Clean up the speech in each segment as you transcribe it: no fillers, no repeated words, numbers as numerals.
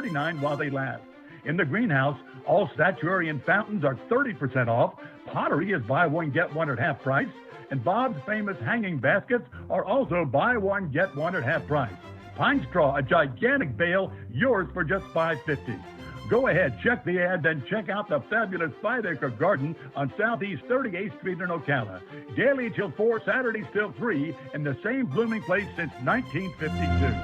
$39 while they last. In the greenhouse, all statuary and fountains are 30% off. Pottery is buy one, get one at half price. And Bob's famous hanging baskets are also buy one, get one at half price. Pine straw, a gigantic bale, yours for just $5.50. Go ahead, check the ad, then check out the fabulous 5-acre garden on Southeast 38th Street in Ocala. Daily till 4, Saturdays till 3, in the same blooming place since 1952.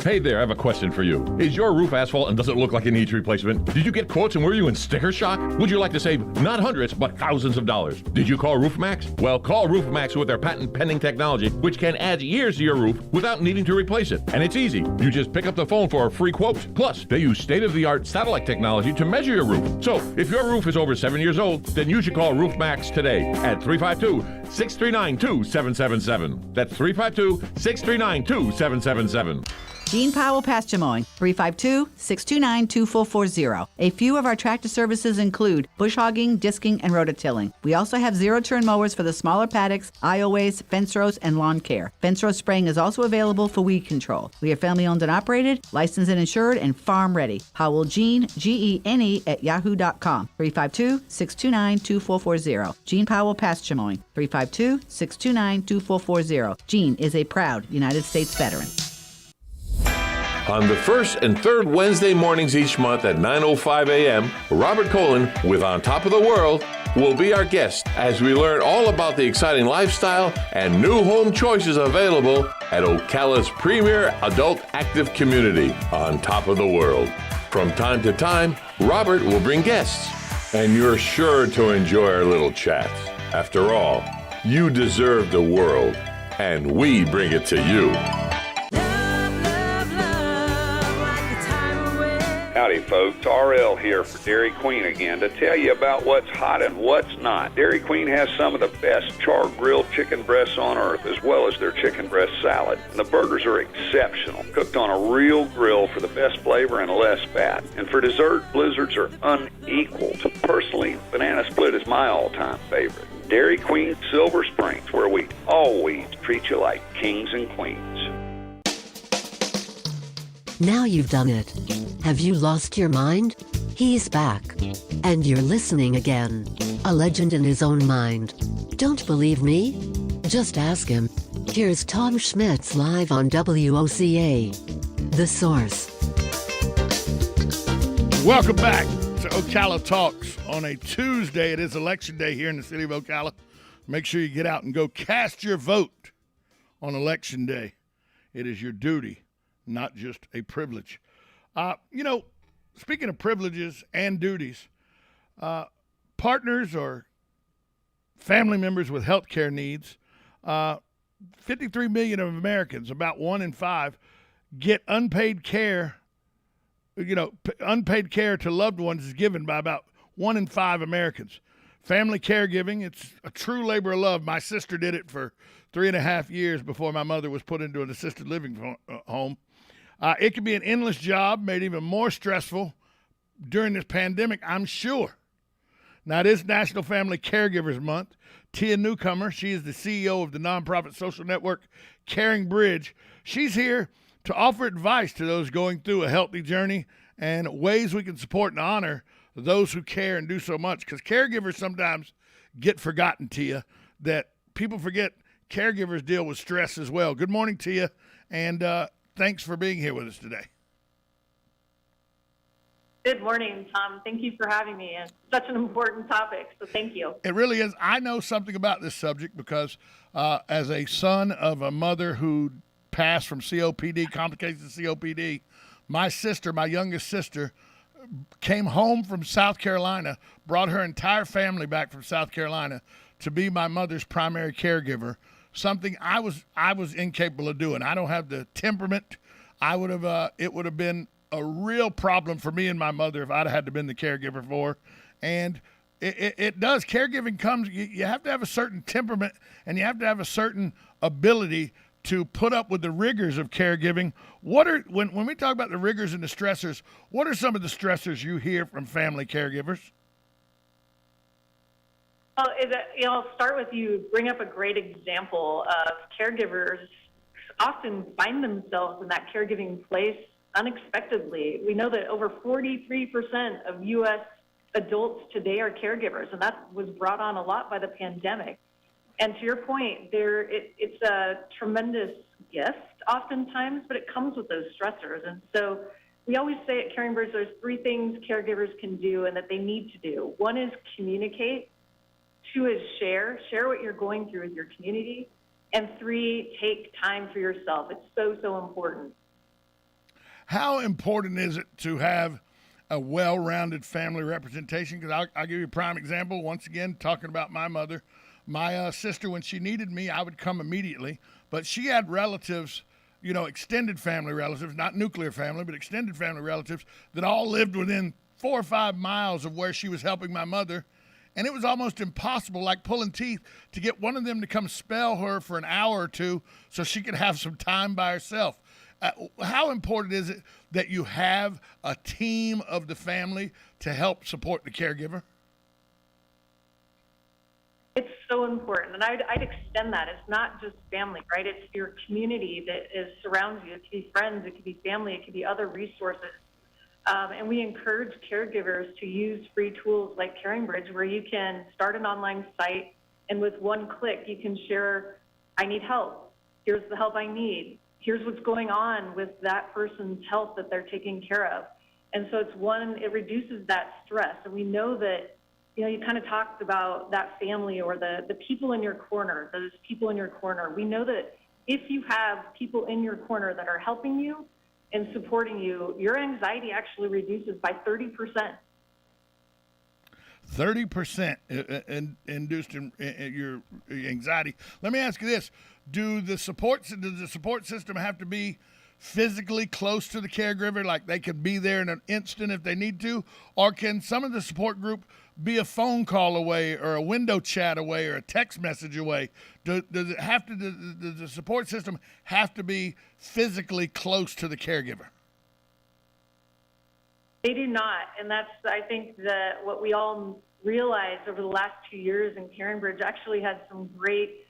Hey there, I have a question for you. Is your roof asphalt and does it look like it needs replacement? Did you get quotes and were you in sticker shock? Would you like to save not hundreds, but thousands of dollars? Did you call RoofMax? Well, call RoofMax with their patent-pending technology, which can add years to your roof without needing to replace it. And it's easy. You just pick up the phone for a free quote. Plus, they use state-of-the-art satellite technology to measure your roof. So, if your roof is over 7 years old, then you should call RoofMax today at 352-639-2777. That's 352-639-2777. Gene Powell Pasture Mowing, 352-629-2440. A few of our tractor services include bush hogging, disking, and rototilling. We also have zero-turn mowers for the smaller paddocks, aisleways, fence rows, and lawn care. Fence row spraying is also available for weed control. We are family-owned and operated, licensed and insured, and farm-ready. Powell Gene, Gene, at yahoo.com, 352-629-2440. Gene Powell Pasture Mowing, 352-629-2440. Gene is a proud United States veteran. On the first and third Wednesday mornings each month at 9:05 a.m., Robert Colin with On Top of the World will be our guest as we learn all about the exciting lifestyle and new home choices available at Ocala's premier adult active community, On Top of the World. From time to time, Robert will bring guests, and you're sure to enjoy our little chats. After all, you deserve the world, and we bring it to you. Howdy folks, RL here for Dairy Queen again to tell you about what's hot and what's not. Dairy Queen has some of the best char-grilled chicken breasts on earth, as well as their chicken breast salad. And the burgers are exceptional, cooked on a real grill for the best flavor and less fat. And for dessert, blizzards are unequaled. Personally, banana split is my all-time favorite. Dairy Queen Silver Springs, where we always treat you like kings and queens. Now you've done it. Have you lost your mind? He's back. And you're listening again. A legend in his own mind. Don't believe me? Just ask him. Here's Tom Schmitz live on WOCA. The Source. Welcome back to Ocala Talks on a Tuesday. It is Election Day here in the city of Ocala. Make sure you get out and go cast your vote on Election Day. It is your duty, not just a privilege. Speaking of privileges and duties, partners or family members with health care needs, 53 million of Americans, about 1 in 5, get unpaid care. Unpaid care to loved ones is given by about 1 in 5 Americans. Family caregiving, it's a true labor of love. My sister did it for 3.5 years before my mother was put into an assisted living home. It can be an endless job, made even more stressful during this pandemic, I'm sure. Now, it is National Family Caregivers Month. Tia Newcomer, she is the CEO of the nonprofit social network Caring Bridge. She's here to offer advice to those going through a healthy journey and ways we can support and honor those who care and do so much. Because caregivers sometimes get forgotten, Tia, that people forget caregivers deal with stress as well. Good morning, Tia, and thanks for being here with us today. Good morning, Tom. Thank you for having me. It's such an important topic, so thank you. It really is. I know something about this subject because as a son of a mother who passed from COPD, complications of COPD, my youngest sister, came home from South Carolina, brought her entire family back from South Carolina to be my mother's primary caregiver. Something I was incapable of doing. I don't have the temperament. It would have been a real problem for me and my mother if I'd had to been the caregiver for her. And it does. Caregiving comes, you have to have a certain temperament and you have to have a certain ability to put up with the rigors of caregiving. When we talk about the rigors and the stressors, what are some of the stressors you hear from family caregivers? Well, I'll start with you bring up a great example of caregivers often find themselves in that caregiving place unexpectedly. We know that over 43% of U.S. adults today are caregivers, and that was brought on a lot by the pandemic. And to your point, it's a tremendous gift oftentimes, but it comes with those stressors. And so we always say at Caregivers, there's 3 things caregivers can do and that they need to do. 1 is communicate. 2 is share what you're going through with your community. And 3, take time for yourself. It's so, so important. How important is it to have a well-rounded family representation? Because I'll give you a prime example. Once again, talking about my mother. My sister, when she needed me, I would come immediately. But she had relatives, extended family relatives, not nuclear family, but extended family relatives that all lived within 4 or 5 miles of where she was helping my mother. And it was almost impossible, like pulling teeth, to get one of them to come spell her for an hour or 2 so she could have some time by herself. How important is it that you have a team of the family to help support the caregiver? It's so important, and I'd extend that. It's not just family, right? It's your community that surrounds you. It could be friends, it could be family, it could be other resources. And we encourage caregivers to use free tools like CaringBridge, where you can start an online site, and with 1 click, you can share, I need help. Here's the help I need. Here's what's going on with that person's health that they're taking care of. And so it reduces that stress. And we know that, you kind of talked about that family or the people in your corner, those people in your corner. We know that if you have people in your corner that are helping you and supporting you, your anxiety actually reduces by 30%. 30% induced in your anxiety. Let me ask you this. Does the support system have to be physically close to the caregiver, like they could be there in an instant if they need to? Or can some of the support group be a phone call away or a window chat away or a text message away? Does the support system have to be physically close to the caregiver? They do not, and that's, I think, that what we all realized over the last 2 years, and CaringBridge actually had some great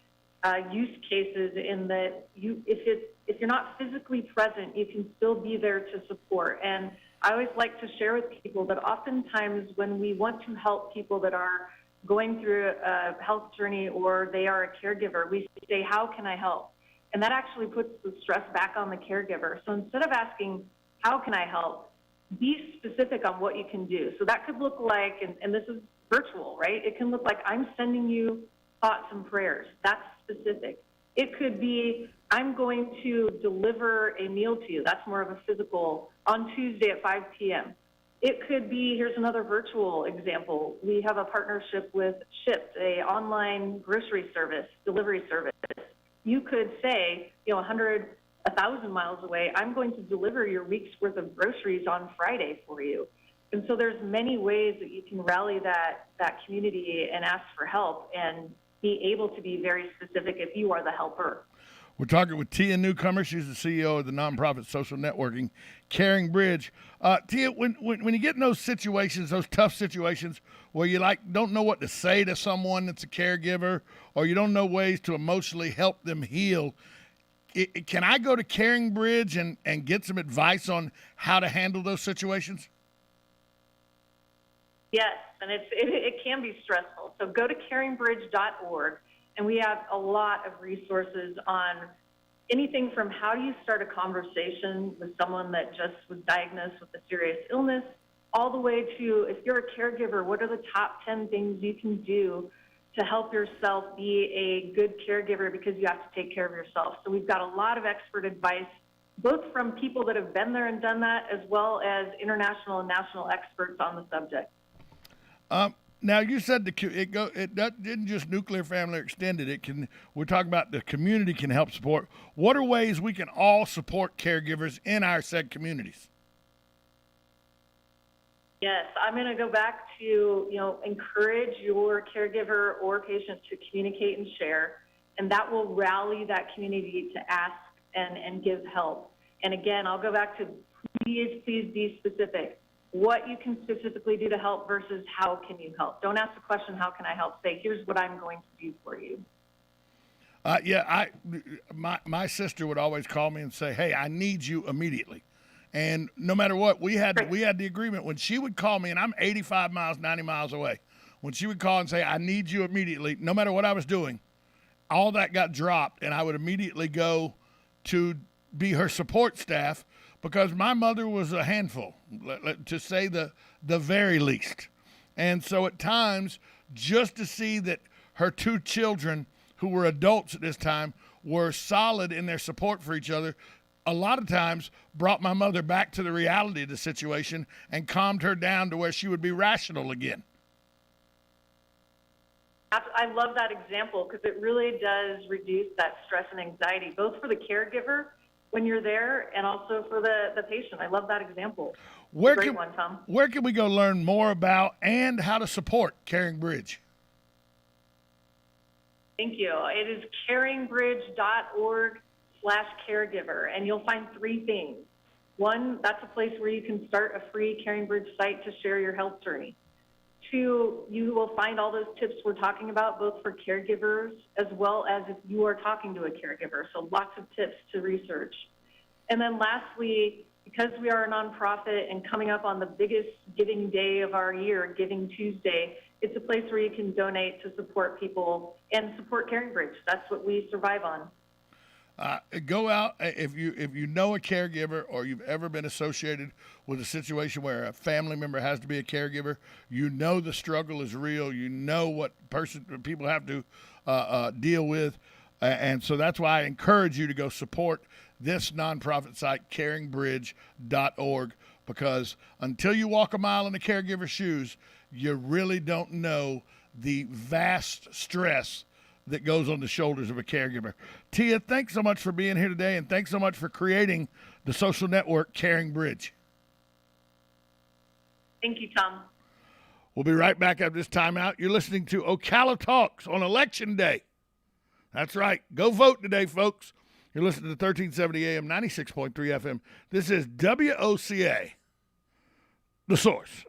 use cases in that if you're not physically present, you can still be there to support. And I always like to share with people that oftentimes when we want to help people that are going through a health journey or they are a caregiver, we say, how can I help? And that actually puts the stress back on the caregiver. So instead of asking, how can I help, be specific on what you can do. So that could look like, and this is virtual, right? It can look like I'm sending you thoughts and prayers. That's specific. It could be, I'm going to deliver a meal to you. That's more of a physical, on Tuesday at 5 p.m. It could be, here's another virtual example. We have a partnership with Shipt, a online grocery service, delivery service. You could say, 1,000 miles away, I'm going to deliver your week's worth of groceries on Friday for you. And so there's many ways that you can rally that community and ask for help and be able to be very specific if you are the helper. We're talking with Tia Newcomer. She's the CEO of the nonprofit social networking CaringBridge. Tia, when you get in those situations, those tough situations where you don't know what to say to someone that's a caregiver, or you don't know ways to emotionally help them heal, can I go to CaringBridge and get some advice on how to handle those situations? Yes, and it can be stressful. So go to caringbridge.org, and we have a lot of resources on anything from how do you start a conversation with someone that just was diagnosed with a serious illness, all the way to, if you're a caregiver, what are the top 10 things you can do to help yourself be a good caregiver because you have to take care of yourself. So we've got a lot of expert advice, both from people that have been there and done that, as well as international and national experts on the subject. Now you said that didn't just nuclear family or extended. We're talking about the community can help support. What are ways we can all support caregivers in our said communities? Yes, I'm going to go back to, encourage your caregiver or patient to communicate and share, and that will rally that community to ask and give help. And again, I'll go back to please be specific. What you can specifically do to help versus how can you help. Don't ask the question, how can I help? Say, here's what I'm going to do for you. My sister would always call me and say, hey, I need you immediately. And no matter what, we had the agreement when she would call me, and I'm 85 miles, 90 miles away. When she would call and say, I need you immediately, no matter what I was doing, all that got dropped, and I would immediately go to be her support staff because my mother was a handful, to say the very least. And so at times, just to see that her two children, who were adults at this time, were solid in their support for each other, a lot of times brought my mother back to the reality of the situation and calmed her down to where she would be rational again. I love that example because it really does reduce that stress and anxiety, both for the caregiver when you're there and also for the patient. I love that example. Great one, Tom. Where can we go learn more about and how to support Caring Bridge? Thank you. It is caringbridge.org/caregiver, and you'll find three things. One, that's a place where you can start a free Caring Bridge site to share your health journey. Two, you will find all those tips we're talking about, both for caregivers as well as if you are talking to a caregiver. So lots of tips to research. And then lastly, because we are a nonprofit and coming up on the biggest giving day of our year, Giving Tuesday, it's a place where you can donate to support people and support Caring Bridge. That's what we survive on. Go out if you know a caregiver or you've ever been associated with a situation where a family member has to be a caregiver. You know the struggle is real. You know what people have to deal with, and so that's why I encourage you to go support this nonprofit site, caringbridge.org, because until you walk a mile in a caregiver's shoes, you really don't know the vast stress that goes on the shoulders of a caregiver. Tia, thanks so much for being here today, and thanks so much for creating the social network Caring Bridge. Thank you, Tom. We'll be right back after this timeout. You're listening to Ocala Talks on Election Day. That's right. Go vote today, folks. You're listening to 1370 AM, 96.3 FM. This is WOCA, The Source.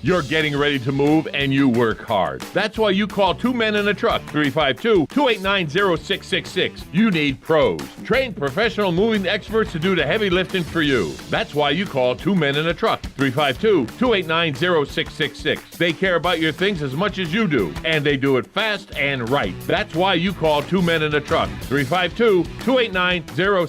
You're getting ready to move and you work hard. That's why you call Two Men in a Truck, 352-289-0666. You need pros, trained professional moving experts to do the heavy lifting for you. That's why you call Two Men in a Truck, 352-289-0666. They care about your things as much as you do, and they do it fast and right. That's why you call Two Men in a Truck, 352-289-0666.